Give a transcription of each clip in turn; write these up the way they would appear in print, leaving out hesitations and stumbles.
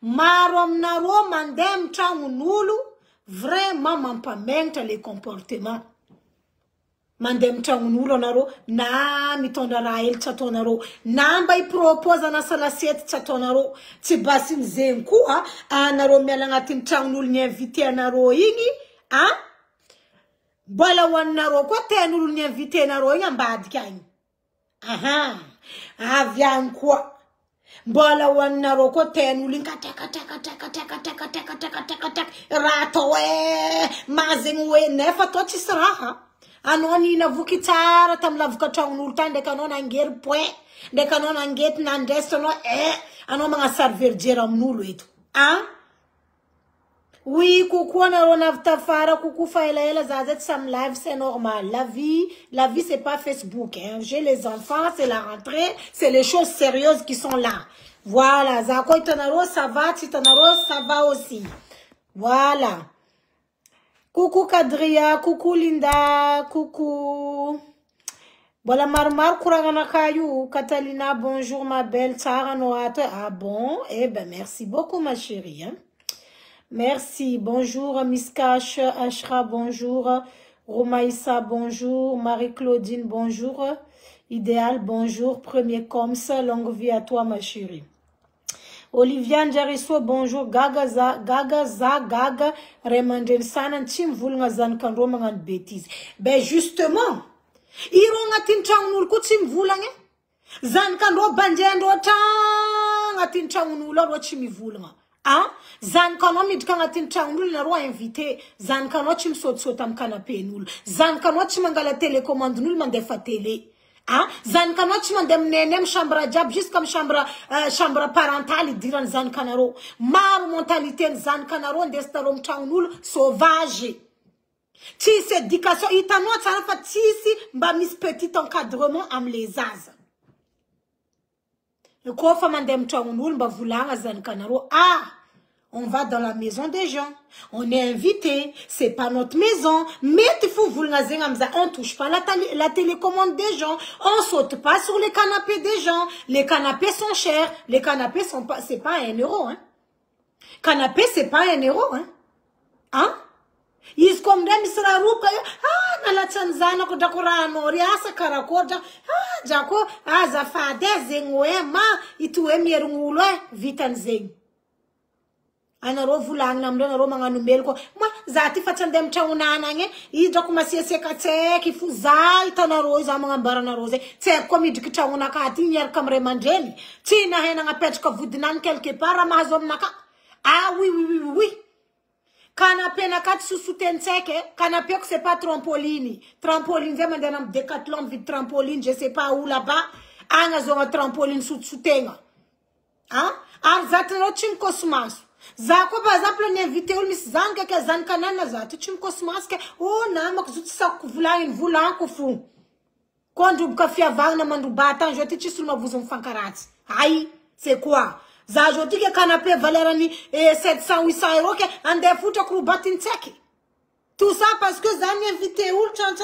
Marom naro mandem tragnon'olo vraiment mampamengtra les comportements. Mandem tragnon'olo anaro na mitondra raha hely tsy ataonareo na mba propose ana salasiety tsy ataonareo tsy basiny zegny koa anareo miala agnatin'ny tragnon'olo ny invité anareo igny mbola hoaninareo koa ten'olo ny invité anareo igny ambadika agny. Avy agny koa mbola hoaninareo koa ten'olo igny katraka raha atao mazegny hoe nefa atao tsisy raha. Anao nina voky tsara tam lavaka tragnon'olo tany ndeka anao nangery point ndeka anao nangety nandresa anao magnasary verdière amin'olo eto. Oui, coucou, on a tafara, coucou, faïla, zazet, sam live, c'est normal. La vie, c'est pas Facebook, hein. J'ai les enfants, c'est la rentrée, c'est les choses sérieuses qui sont là. Voilà, Zako Itanaro, ça va, Titanaro, ça va aussi. Voilà. Coucou Kadria, coucou Linda, coucou. Voilà, Marmar, Kourangana Kayou, Catalina, bonjour ma belle, Tara Noate. Ah bon? Eh ben, merci beaucoup ma chérie, hein. Merci, bonjour Miskash, Ashra, bonjour, Romaïssa, bonjour, Marie-Claudine, bonjour, Idéal, bonjour, Premier Coms, longue vie à toi ma chérie. Oliviane Jariso, bonjour, Gaga, Remanden Sanan, Tim Vulngazan Kandro Mangan bêtise. Ben justement, Ironga Tinchang Mulku Tim Vulange, Zan Kandro Banjendo Tang, Atinchang Nula, Rochimi Vulanga. Zan kano midkanga tinchangul na roa invité zan kano chim sotam canapé nul zan kano chimangala télécommande nul mandefa télé zan kano chimandem nenem chambre jab jusqu'à chambre parentale diran zan kanaro mar mentalité zan kanaro ndestarom changnul sauvage ti cette éducation itano tsara fa tisi mba mis petit encadrement am les az le kofa mandem changnul mba vulanga zan kanaro on va dans la maison des gens. On est invité. C'est pas notre maison. Mais il faut vous on touche pas la télécommande des gens. On saute pas sur les canapés des gens. Les canapés sont chers. Les canapés sont pas, c'est pas 1 euro, hein. Canapé, c'est pas 1 euro, hein. Ils comme dem sera ruka na la Tanzania ko dakora no riasa karakoda jako za fade zengwe ma itu emieru ngulo vitan zeng. Anaro vulang namdo naro mga numel ko ma zati fatandem chaunana nge idra ko masieseka ki fuzal tanaro za mga barana rose te ko midiki chauna ka tinyar kamre mandeli tina hena nga petka vudinan quelque part amazom naka oui canapé na kat susuten teke canapé que c'est pas trampoline vema ndanam Decathlon vide trampoline je sais pas où là-bas anga zonga trampoline sutenga zati no chim kosmas Zako par exemple ni invité ou mis zanka ke zanka nana zatu chim kosmaske na makzuti sa kuvulain vulan kufu quando kafia vana mandu bata joti chisuma vuzum fankarati ai c'est quoi za joti ke canapé valerani 700 800 euros ke ande futa kru batin teki tout ça parce que zan invité ou cham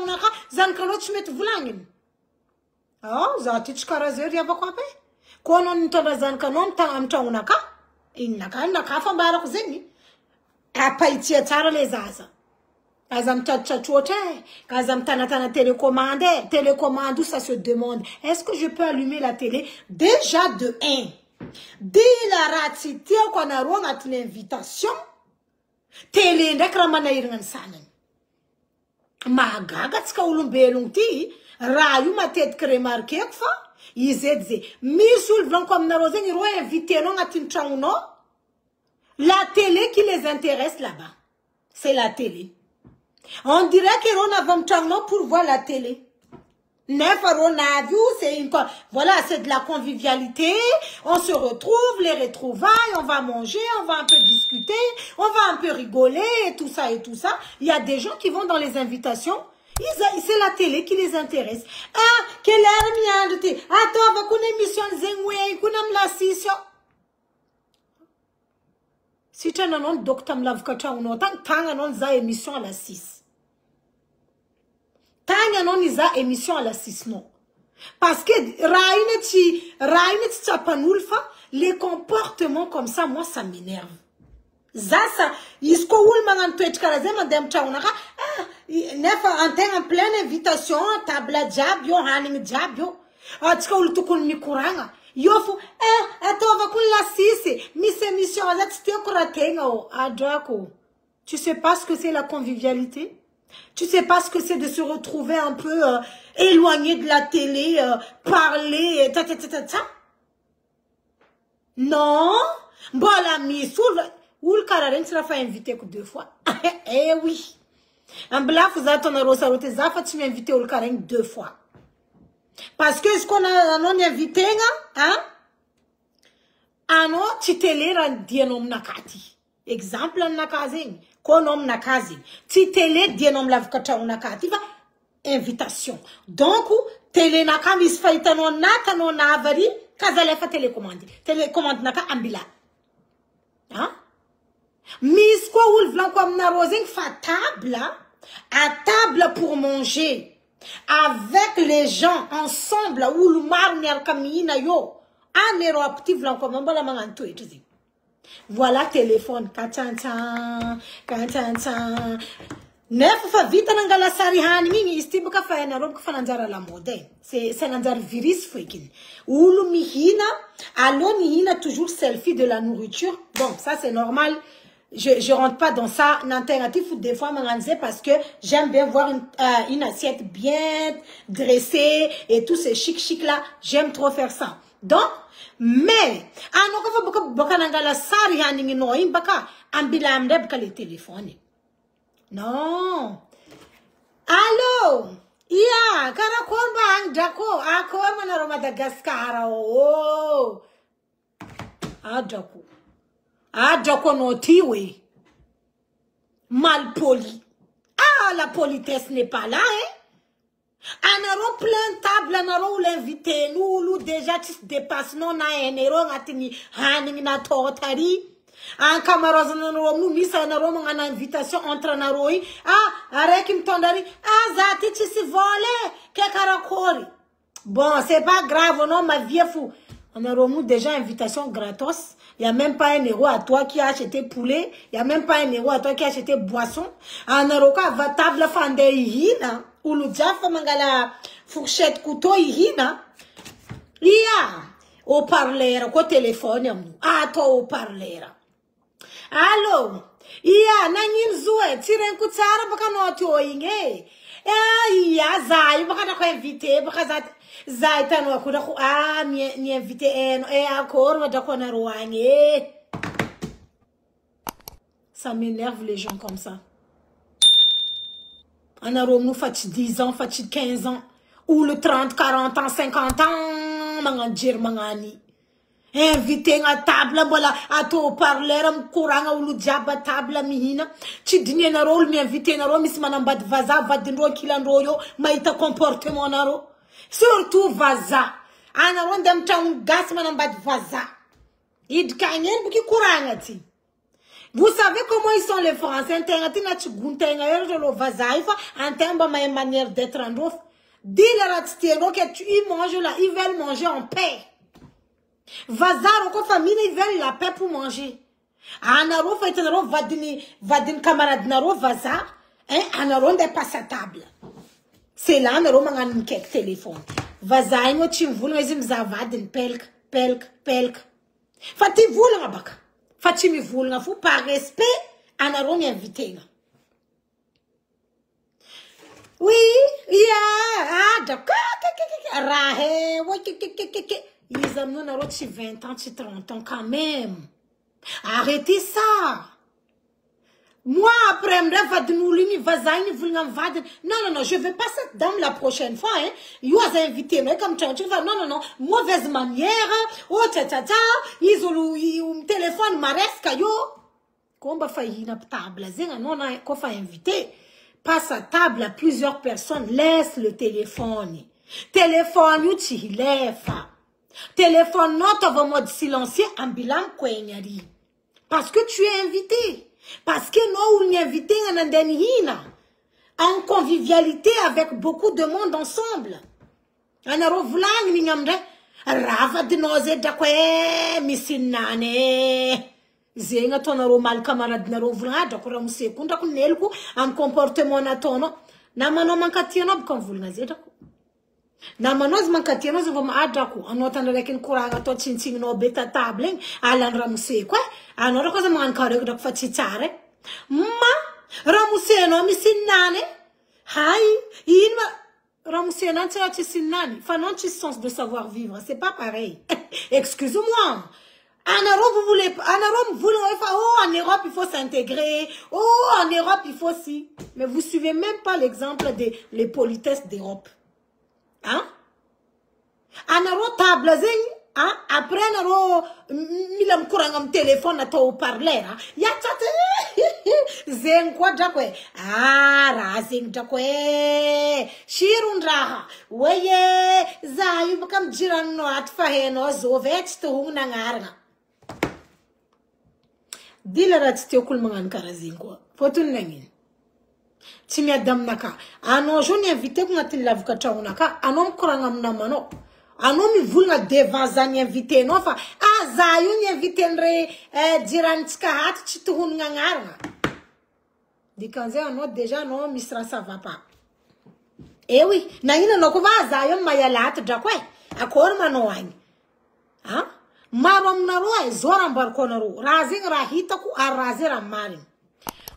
unaka zanka no chimet vulangin zati chikarazeri abakwape kono ntonda zanka non amta unaka Inaka fambara zengi apa itia tsara les aza kaza mtachachote kaza mtanatana télécommande où ça se demande est-ce que je peux allumer la télé déjà de 1 dès la ratité qu'on a ronga l'invitation télé ndakra mana iringan sanan magaga tska ulumbelungti rayu matet remarquer fa Izedze, misul vlan comme narozen iro invité non atin trauno. La télé qui les intéresse là-bas, c'est la télé. On dirait que on a 20 trauno pour voir la télé. Voilà, c'est de la convivialité. On se retrouve, les retrouvailles, on va manger, on va un peu discuter, on va un peu rigoler et tout ça et tout ça. Il y a des gens qui vont dans les invitations. C'est la télé qui les intéresse. Quelle heure miande te? Attends, va qu'on émission zengwe, qu'on am la sisio. Si tu as un nom docteur Mlavkata ou non, tant non za émission à la 6. Tant non za émission à la 6 non. Parce que les comportements comme ça, moi, ça m'énerve. Zasa, isko oul mangan tuet karazema dem chaunaka, nefa en pleine invitation, tabla jab yo, haning jab yo. Atska oul tukun mikuranga. Yofu, atova kun la sisi, mise mission, azat stio kuratenga o, adrako. Tu sais pas ce que c'est la convivialité? Tu sais pas ce que c'est de se retrouver un peu éloigné de la télé, parler, Non? Bon, la mise, ou le cararène sera fait inviter que 2 fois. Eh oui. En blaf, vous êtes en rosarote, zafa, tu m'as invité au cararène 2 fois. Parce que ce qu'on a invité, hein? Ano, tu te l'es dienom nakati. Exemple, nakazing. Konom nakazing. Tu te l'es dienom lavkata nakati. Invitation. Donc, télé nakam is faitano natano navari, kazalefa télécommande. Télécommande naka ambila. Hein? Mis quoi ou le blanc comme narosing fa table, à table pour manger, avec les gens ensemble, ou le marnier kamina yo, un héros petit blanc comme un bon amanto et tout. Voilà téléphone, kachantan, kachantan. Nef fa vita nangala sari hani mingi istibu ka fa na rom ka fa nanjara la mode. C'est nanjar virus freaking. Ulu mihina, allo mihina toujours selfie de la nourriture. Bon, ça c'est normal. Je rentre pas dans ça. N'interactif ou des fois m'anganze parce que j'aime bien voir une assiette bien dressée et tout ces chic là. J'aime trop faire ça. Donc, mais anoko fa boka nangala sari hani ngi no imbaka ambila amde baka le téléphone. Non. Allô? Iya, karakon bang dako. Akor manaro Madagascar. Oh. Adako. Adako no tiwe. Mal poli. Ah, la politesse n'est pas là, hein? Anaro plein table, anaro l'invité. Nous, déjà, tu te dépasses. Non, na enero, ngatini, haning na tortari. En camarade, nous mis une invitation entre naroi. Ah, avec une tondari. Ah, zati, tu se volé. Kekarakori. Bon, c'est pas grave, non, ma vie est fou. On a déjà invitation gratos. Il n'y a même pas un euro à toi qui a acheté poulet. Il n'y a même pas un euro à toi qui a acheté boisson. En euro, va table fande ihina. Ou le jaffa mangala fourchette couteau ihina. Ia. Au parleur, au téléphone. Ah, toi au parleur. Allô? Iya, nangin zoué, tiren kutsara baka no to inge. Iya, zai baka na ko invité, baka zai tano akuda ko ni invité akor ma dako na roanye. Ça m'énerve les gens comme ça. On a nous fait 10 ans, fait 15 ans ou le 30, 40 ans, 50 ans, manganjir mangani. Invité à table, voilà, à to parler, courant ou le diable à table, mihina. Tu dis na rôle, mi invité na rôle, mi manamba de vaza, va de ro kilandroyo, maïta comportement na ro. Surtout vaza. Ana ron dem taun gas manamba de vaza. Id kanyen buki courant ati. Vous savez comment ils sont les Français? Intengati na chuguntenga ero lo vaza, ifa, antemba ma manière d'être en rof. Dis la ratitiero que tu y manges là, ils veulent manger en paix. Vazar, encore famille, ils veulent la paix pour manger. Anaro, fait un ro, va d'une camarade naro, vazar, hein, anaro, n'est pas sa table. C'est là, anaro, mangan kek téléphone. Vazar, moi, tu voulais, mais ils m'avadent, pelk. Fati voulent, rabaka. Fati mi voulent, fou, par respect, anaro, m'y invité. Oui, yeah, d'accord, rahe, ouais, ils ont nous 20 ans, 30 ans quand même. Arrêtez ça. Moi, après, non, je veux pas cette dame la prochaine fois, hein. You as invité, mais comme tu vas, non, mauvaise manière, oh, ils ont le téléphone, maresca, yo. Comba failli na table, non, qu'on fa invité. Passe à table à plusieurs personnes, laisse le téléphone. Téléphone, tu lèves. Téléphone note en mode silencieux en bilan kwenyari. Parce que tu es invité. Parce que nous, on est invité en convivialité avec beaucoup de monde ensemble. Anaro volagny igny amindray. Ravadinao zay drako misy nane. Zegny ataonareo mal camaradinareo volagny drako raha moseko drako neloko am comportement nataonao. Namanao mankaty anao boka mivolagna zay drako. Namanao zy mankaty anao zay vao drako. Anao tandraiky ny koragna atao tsintsigninao be tatable igny alan raha moseko anao raha koza magnano kareko drako fa tsy tsara ma raha mosenao misy nane. Hai ino Ramoussé n'a pas de sens de savoir vivre. C'est pas pareil. Excusez-moi. En Europe, vous voulez, oh, en Europe, il faut s'intégrer. Oh, en Europe, il faut si. Mais vous suivez même pas l'exemple des les politesses d'Europe. Hein? En Europe, table, hein? Après, en Europe, milam courant téléphone à ton parleur. Ya Zeng kwa jakwe. Razing jakwe. Shirun raha. Weye. Zayu bakam jiran no atfaheno zovet to hung nangarga. Dila ratste okul mangan karazing kwa. Fotun nangin. Timi adam naka. Ano joni invité ko ngatin lavuka chaunaka. Anom kurangam namano. Ano mi vulga devant invité no fa. Zayu invité nre jiran tska hat chituhun nangarga. Dikanze ano déjà non misra ça va pas. Eh oui, na ina no ko va zayo mayalat jakwe. Akor manowang. Ha? Marom na ro zora mbarko na ro. Razing rahita ku arazira marin.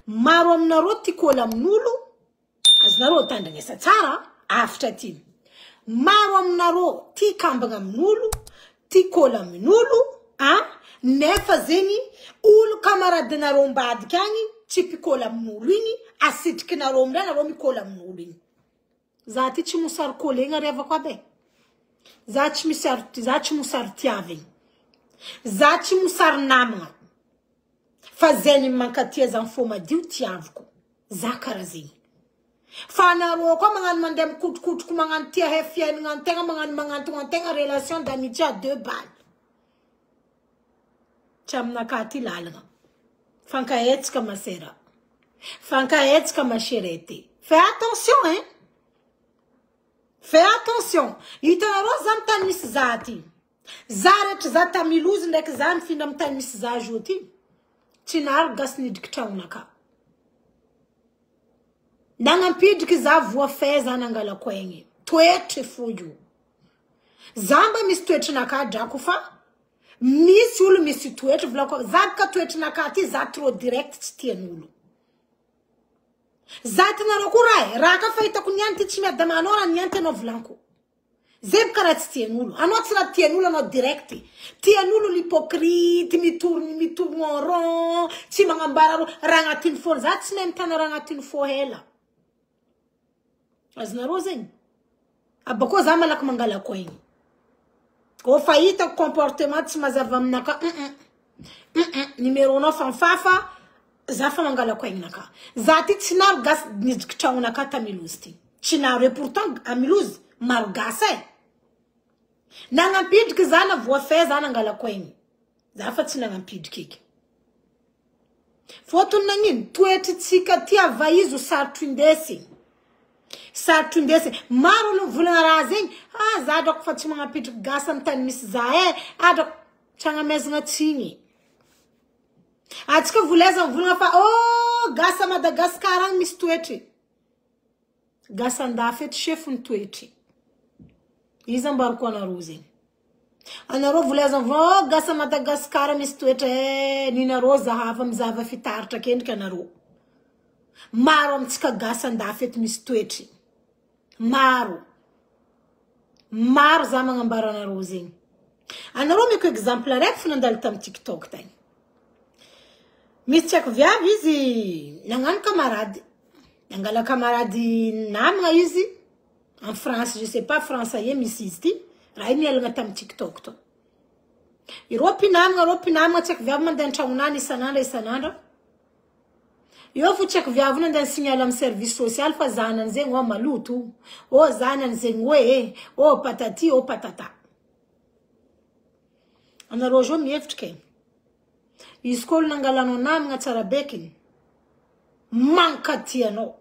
Marom na ro tikola mnulu. Az na ro tandenge sa tsara after team. Marom na ro ti kambanga mnulu, tikola mnulu, ha? Nefa zeni ul camarade na ro mbad kanyi. Chipi kola mnulini, asit kina romda na romi kola mnulini. Zati chi musar kolenga reva kwa be. Zati musar tiaving. Zati musar namanga. Fazeni mankatia zanfoma diu tiavko. Zakarazini. Fana ro kwa mangan mandem kut kumangan tia hefia ngantenga mangan relation d'amitié à 2 balles. Chamna kati lalanga. Fanka etska masera. Fanka etska machirete. Fais attention, hein. Fais attention. Itanaro zamtan mis zati. Zaret zata miluz nek zan finam tan mis zajuti. Tinar gasnid kchaunaka. Nangampid ki za voa feza nangala kwenye. Twete fuju. Zamba mis twete naka jakufa. Miss ulu misi tuet vloko zatka tuet nakati zatro direct tienulu zatna rokurai raka faita kunyanti chimia damanora nyante no vlanko zeb karat tienulu anotra tienulu no direct tienulu l'hypocrite mi tourne rond ci mangambara rangatin for zatsna mtana rangatin fo hela azna rozen abako zamalak mangala kwenye Ko faillite comportement mazavam naka numéro 9 en fafa zafa mangala kwenaka zati tsinar gas nizkchauna kata milusti chinare pourtant amiluz margase nanga pid kizana voa feza nangala kwen zafa tsinanga pid kiki foto nangin tueti tsika tia vaizu sartundesi maro no vulgarazing zadok fatima ngapit gasam tan mis zae adok changa mesnga tsingi atska vuleza vulga fa gasa Madagascar mis tueti gasa ndafet chefun tueti izambar ko na ruzi anaro vuleza gasa Madagascar mis tueti nina roza hava mzava fitarta kendka naro maro mtska gasa ndafet mis tueti Maro zamanga mbarana rosing. Anaro me ko exemplaire funandal tam TikTok tay. Mischak via vizi nangan camarade. Nangala camarade namga izi en France, je sais pas français misisti. Raini alanga tam TikTok to. Europe namga chak via mandan chaunani sananda. Eu vou check viavuna ndan signalam service social fa zanan zengwa malutu o zanan zengwe o patati o patata ana rojo miefke iskol nangalano nam ngatsara bekin mankatiano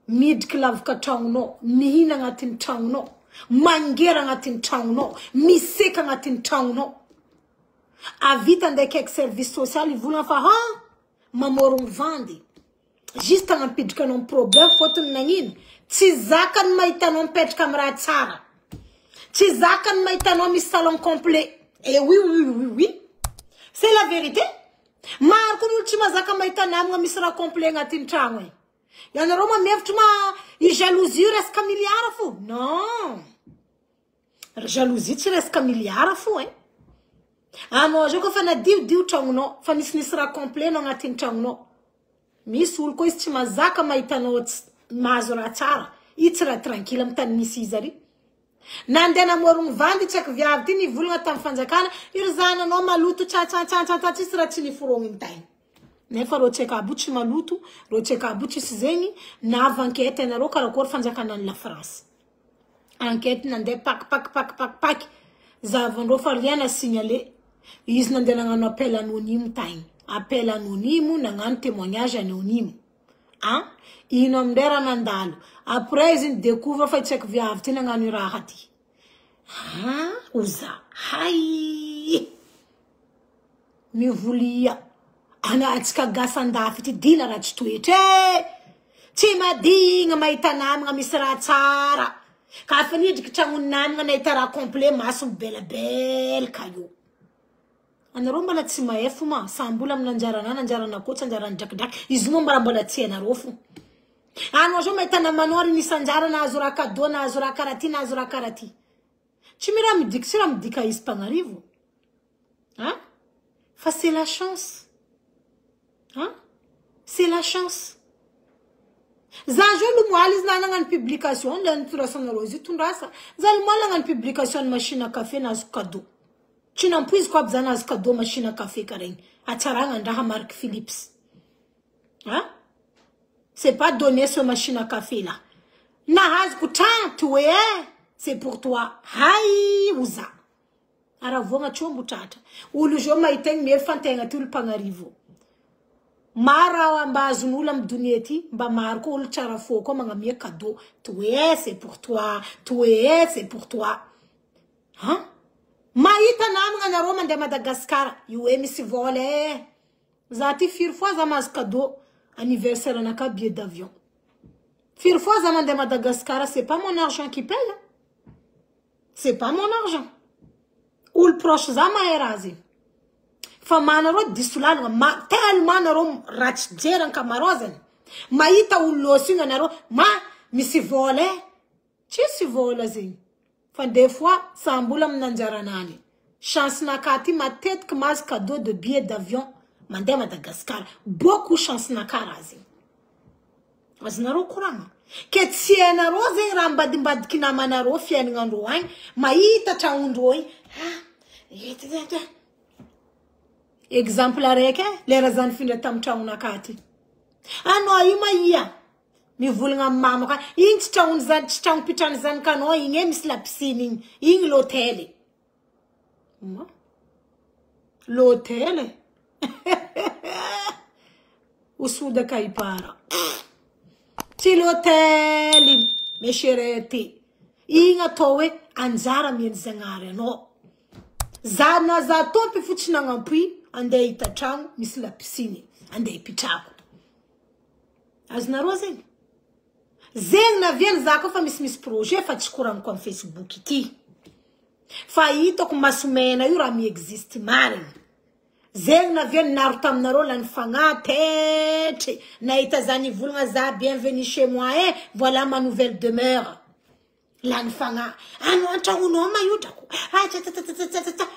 mid club ka tawno mihina ngatin tawno mangera agnatin'ny tragnonao, miseka agnatin'ny tragnonao. Avita ndraiky service social ivolagna fa mamorogno vandy. Juste agnampidrika anao problème fotony nagnino. Tsy zakany mahitanao mipetraka amin'ny raha tsara. Tsy zakany mahitanao misy salon complet. Et oui. C'est la vérité. Maro koa tsy mazaka mahita namagna misy raha complet agnatin'ny tragno e. Ianareo mamevitra i jalousie resaka milliard fo. Non. Jalousie tsy resaka milliard fo e. Anao zao kofa nadio tragnonao, fa nisy raha complet no agnatin'ny tragnonao. Misy olo koa izy tsy mazaka mahitanao mahazo raha tsara. I tsy raha tranquille amin'ny tany misy izy ary. Nandeha namorogno vandy tsaky viavy ty nivolagna tamin'ny fanjakana, iry zananao maloto tsisy raha tsy niforogny tainy. Nefa rô tseka aby tsy maloto, rô tseka aby tsisy zegny, nava enquête anareo karakory fanjakana la France. Enquête nandeha pak. Zavandreo fa rien à signaler. Izy nandeha nagnano appel anonyme tainy. Appel anonyme, nagnano témoignage anonyme. Ino amindera nandalo. Après, ils découvrent fa tsaky viavy ty nagnano raha ty. Oza. Hay. Mivolia. Anatsika gasandafy ty dila raha tsy toetra. Tsy madigna mahita namagna misy raha tsara. Ka fa nidriky tragnony namagna nahita raha complet maso bela kayo. Anareo mbala tsy mahefa ma. Sambola amin'anjarana koa tsy anjarana drakidraky. Izy moa mbola tsy anareo fo. Anao zao mahita namanao ry nisy anjara nahazo raha cadeau, nahazo raha karaty. Tsy mira midika izy mpagnarivo. Fa c'est la chance. C'est la chance. Zajo lumoal izy nagnano publication la niturasanareo izy tondrasa. Zalumoal nagnano publication machine à café nahazo cadeau. Tsy nampoizy koa aby zany nahazo cadeau machine à café karegny. Atsaragna andraha marque Philips. C'est pas donner ce machine à café là. Nahazo kutranto c'est pour toi. Hay uza. Aravonga chombo tata. Ulu jo maiteng me fantenga tul pangarivo. Mara mba azon'olo amin'ny dunia ty, mba maro koa olo tsara fô koa magnamia cadeau. Toe c'est pour toi. Toe c'est pour toi. Mahita namagna anareo mandeha Madagascar. Io misy vol za ty firy fois za mahazo cadeau anniversaire anaka billet d'avion. Firy fois za mandeha Madagascar, c'est pas mon argent qui paye. C'est pas mon argent. Olo proche za mahay raha zegny. Fa manareo disolalagna tellement nareo ratsy jery ankamarozany. Mahita olo loso igny anareo misy vol tsisy vol zegny. Fa des fois sambola amin'anjaranany. Chance naka ty matetiky mahazo cadeau de billet d'avion mandeha Madagascar. Beaucoup chance naka raha zegny. Azonareo koragna. Ke tsy hainareo zegny raha mbadimbadiky namanareo fiaignandreo agny. Mahita tragnondreo igny. Exemple araiky lera zany findra tamin'ny tragnonaka ty. Anao io maia mivolagna amin'ny mama ka igny tsy tragnony zany tsy tragno pitrany zanakanao igny misy la piscine igny l'hôtel. L'hôtel usudaka ipara. Ty l'hôtel mes chéretés. Igny atao hoe anjara mieny zagnary anao. Zana za tompy fotsiny nagnampy andeha hita tragno misy la piscine andeha hipitrako. Azonareo zegny. Zegny na viany za koa fa misy projet fa tsy koragniko amin'ny Facebook ity. Fa hitako masomena io raha mi-existe marigny. Zegny na viany naro taminareo la nifagnatetry. Nahita zany volagna za bienvenue chez moi voilà ma nouvelle demeure. La nifagna anao antragnonao maiodrako.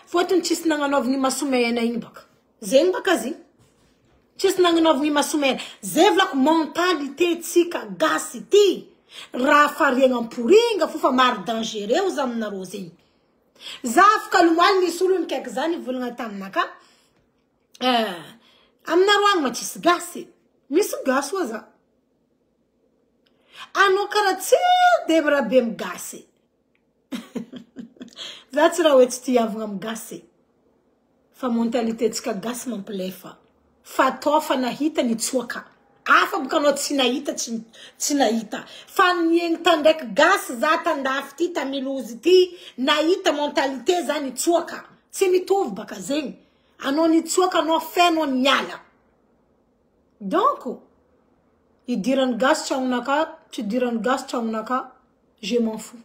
Fotony tsisy nagnanaovagny masomena igny baka. Zegny baka zegny. Tsisy nagnanaovagny masomena. Zay volako mentalité tsika gasy ty. Raha fariagna amporinga fa maro dangereux za aminareo zegny. Za afaka lomoaly misy olo nikaiky zany volagna taminaka. Aminareo agny ma tsisy gasy. Misy gasy wa za. Anao karaha tsy de raha be migasy. Za tsy raha hoe tsy tiavagna migasy. Fa mentalité tsika gasy mampilefa. Fa atao fa nahita nitsoaka. Afa bukanao tsy nahita. Fa niegny tandrek gas za tandafy ty tamilozy ty nahita mentalité zany tsoaka. Tsy mitovy baka zegny. Anao ni tsoaka anao fenao niala. Donc idirany gas tragnonaka, tu dirany gas tragnonaka, je m'en fous.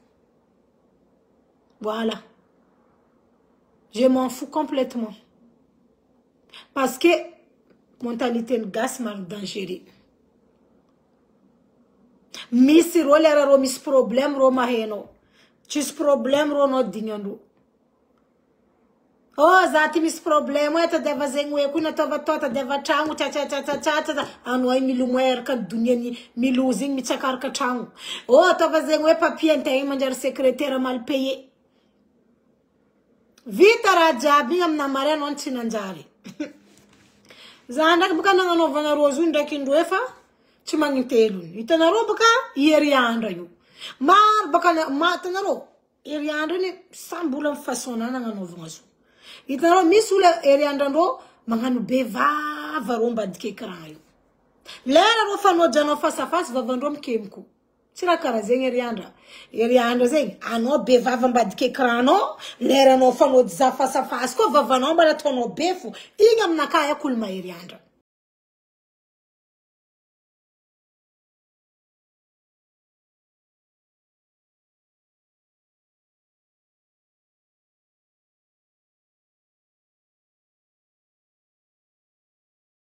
Voilà. Je m'en fous complètement. Parce que mentalité de gas mar dangereux. Misi ro lera ro mis problème ro maheno. Tis problème ro no dignando. Oh, zati mis problème eta deva zengwe kuna tova tota deva trangu cha anu ai milumer ka dunia ni miluzing mi chakar ka trangu. Oh, tova zengwe papier ntai manjar secrétaire mal payé. Vita rajabi amna mare non tinanjari. Zanda buka nanga no vana rozu ndaki ndwefa chimangitelu. Itanaro buka yeriandra yu. Mar buka ma tanaro yeriandra ni sambula fasona nanga no vangasu. Itanaro misula yeriandra ndo manganu beva varomba dike krayo. Lera ro fano jano fasa fasa vavandro mkemku. Tira karazeng yeriandra zeng ano beva vamba dike krano lera no fano za fasa fasa ko vavano mbala tono befu inga mnakaya kulma yeriandra.